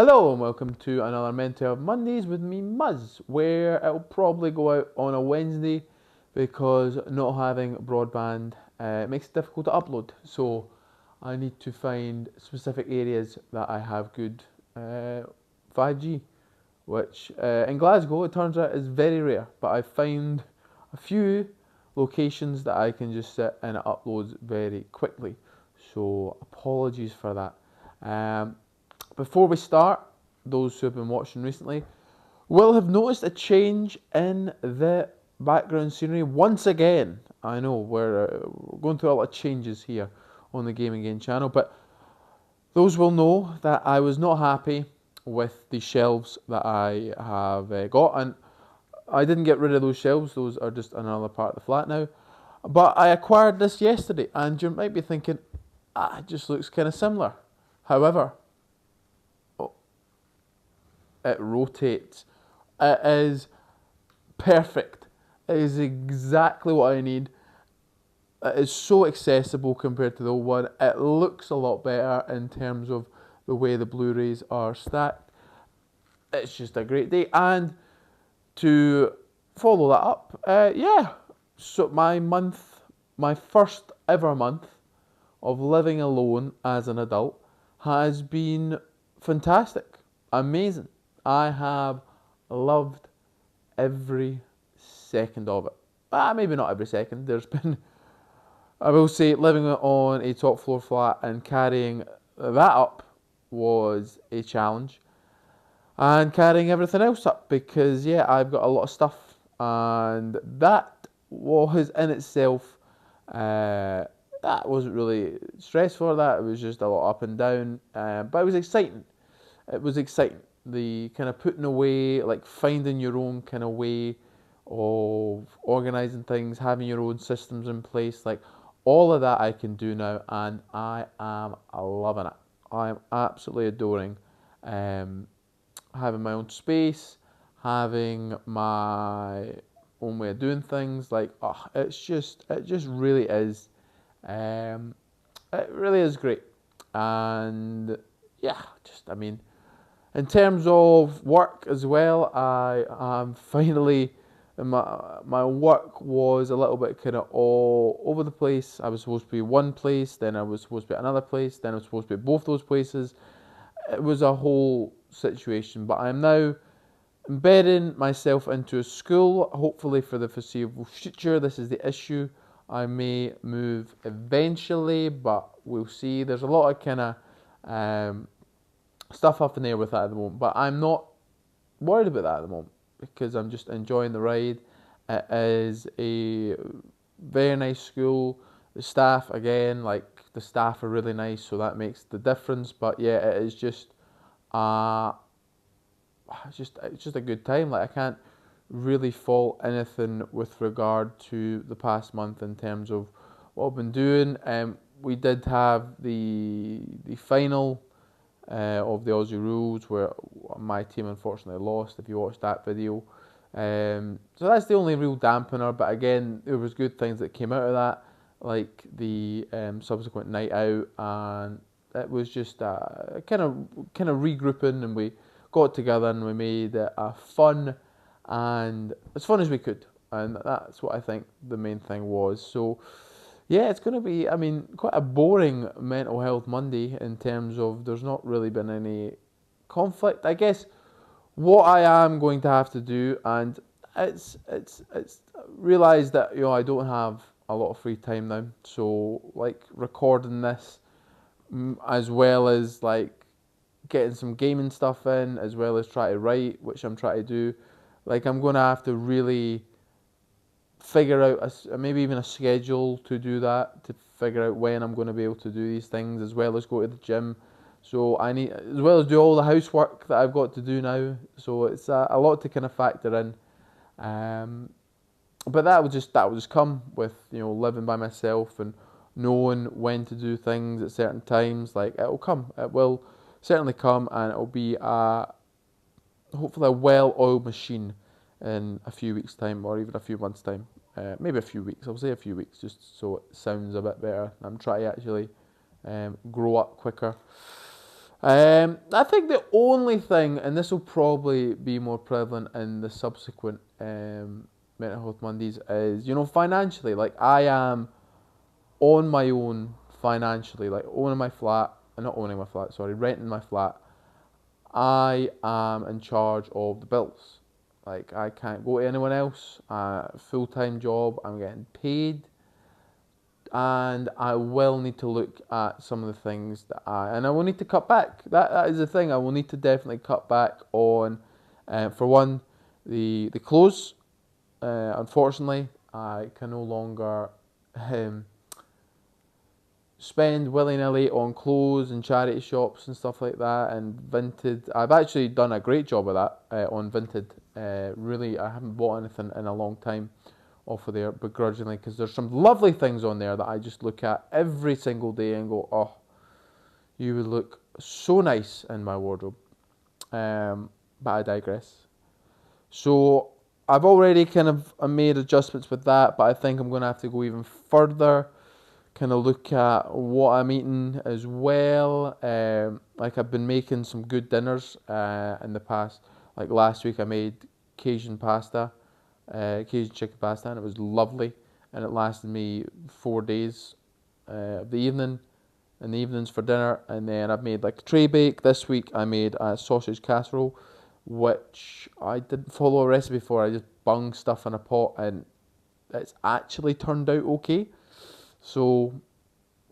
Hello and welcome to another Mental Health Mondays with me, Muzz, where it'll probably go out on a Wednesday because not having broadband makes it difficult to upload. So I need to find specific areas that I have good 5G, which in Glasgow it turns out is very rare, but I found a few locations that I can just sit and it uploads very quickly. So apologies for that. Before we start, those who have been watching recently will have noticed a change in the background scenery once again. I know we're going through a lot of changes here on the Gaming Gain channel, but those will know that I was not happy with the shelves that I have got, and I didn't get rid of those shelves. Those are just another part of the flat now. But I acquired this yesterday, and you might be thinking, it just looks kind of similar. However, it rotates. It is perfect. It is exactly what I need. It is so accessible compared to the old one. It looks a lot better in terms of the way the Blu-rays are stacked. It's just a great day. And to follow that up, so my first ever month of living alone as an adult has been fantastic, amazing. I have loved every second of it. Maybe not every second. There's been, I will say, living on a top floor flat and carrying that up was a challenge. And carrying everything else up because, I've got a lot of stuff. And that was in itself, that wasn't really stressful. That was just a lot up and down. But it was exciting. It was exciting. The kind of putting away, like finding your own kind of way of organising things, having your own systems in place, like all of that I can do now, and I am loving it. I am absolutely adoring having my own space, having my own way of doing things. Like, it just really is. It really is great, and in terms of work as well, I am finally, my work was a little bit kind of all over the place. I was supposed to be one place, then I was supposed to be another place, then I was supposed to be both those places. It was a whole situation, but I am now embedding myself into a school, hopefully for the foreseeable future. This is the issue. I may move eventually, but we'll see. There's a lot of kind of stuff up in the air with that at the moment, but I'm not worried about that at the moment because I'm just enjoying the ride. It is a very nice school. The staff, again, like the staff are really nice, so that makes the difference. But yeah, it is just it's just a good time. Like, I can't really fault anything with regard to the past month in terms of what I've been doing. We did have the final of the Aussie Rules, where my team unfortunately lost, if you watched that video. So that's the only real dampener, but again, there was good things that came out of that, like the subsequent night out, and it was just kind of regrouping, and we got together and we made it a fun and as fun as we could, and that's what I think the main thing was. So yeah, it's going to be, quite a boring mental health Monday in terms of there's not really been any conflict. I guess what I am going to have to do, and it's realised that, I don't have a lot of free time now. So, like, recording this, as well as, like, getting some gaming stuff in, as well as try to write, which I'm trying to do. Like, I'm going to have to really figure out maybe even a schedule to do that, to figure out when I'm going to be able to do these things, as well as go to the gym. So I need, as well as do all the housework that I've got to do now. So it's a lot to kind of factor in. But that will just come with, living by myself and knowing when to do things at certain times. Like, it will come. It will certainly come, and it will be hopefully a well-oiled machine in a few weeks' time, or even a few months' time. Maybe a few weeks. I'll say a few weeks, just so it sounds a bit better. I'm trying to actually grow up quicker. I think the only thing, and this will probably be more prevalent in the subsequent Mental Health Mondays, is, financially. Like, I am on my own financially, like owning my flat, not owning my flat, sorry, renting my flat. I am in charge of the bills. Like, I can't go to anyone else. Full-time job, I'm getting paid, and I will need to look at some of the things and I will need to cut back. That is the thing. I will need to definitely cut back on, for one, the clothes. Unfortunately, I can no longer um, spend willy-nilly on clothes and charity shops and stuff like that, and Vinted. I've actually done a great job of that on Vinted. Really, I haven't bought anything in a long time off of there, begrudgingly, because there's some lovely things on there that I just look at every single day and go, oh, you would look so nice in my wardrobe. But I digress. So I've already kind of made adjustments with that, but I think I'm going to have to go even further, kind of look at what I'm eating as well. Like, I've been making some good dinners in the past. Like, last week I made Cajun pasta, Cajun chicken pasta, and it was lovely, and it lasted me 4 days of the evening, in the evenings for dinner. And then I've made like a tray bake. This week I made a sausage casserole, which I didn't follow a recipe for. I just bung stuff in a pot, and it's actually turned out okay. So,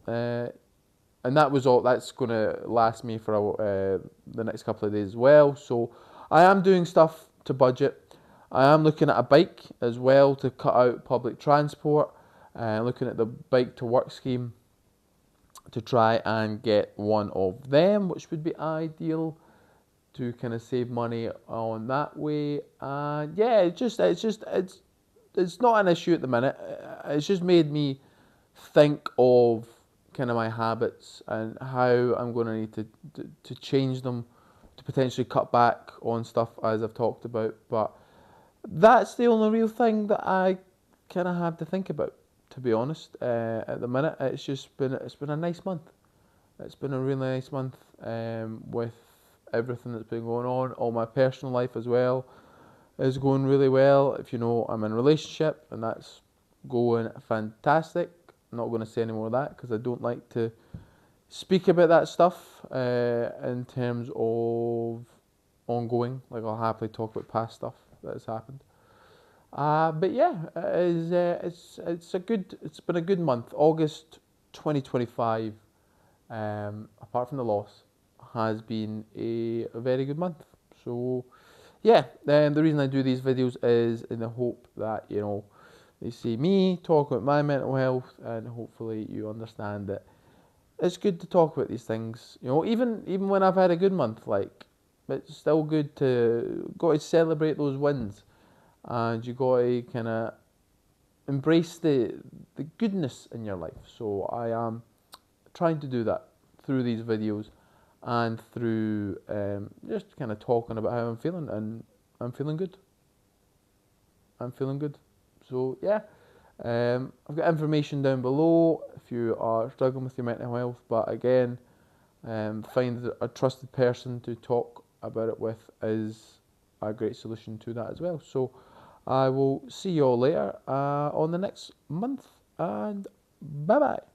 and that was all. That's going to last me for the next couple of days as well. So, I am doing stuff to budget. I am looking at a bike as well to cut out public transport. Looking at the bike to work scheme to try and get one of them, which would be ideal to kind of save money on that way. And yeah, it's not an issue at the minute. It's just made me think of kind of my habits and how I'm going to need to change them, to potentially cut back on stuff, as I've talked about. But that's the only real thing that I kind of have to think about, to be honest. At the minute, it's been a nice month. It's been a really nice month, with everything that's been going on. All my personal life as well is going really well. If you know, I'm in a relationship, and that's going fantastic. I'm not going to say any more of that because I don't like to speak about that stuff in terms of ongoing. Like, I'll happily talk about past stuff that has happened. But yeah, it's been a good month. August 2025, apart from the loss, has been a very good month. So yeah, the reason I do these videos is in the hope that, they see me talk about my mental health, and hopefully you understand that it's good to talk about these things. Even when I've had a good month, like, it's still good to celebrate those wins, and you got to kind of embrace the goodness in your life. So I am trying to do that through these videos and through just kind of talking about how I'm feeling, and I'm feeling good. I'm feeling good. So yeah, I've got information down below if you are struggling with your mental health. But again, find a trusted person to talk about it with is a great solution to that as well. So I will see you all later on the next month, and bye bye.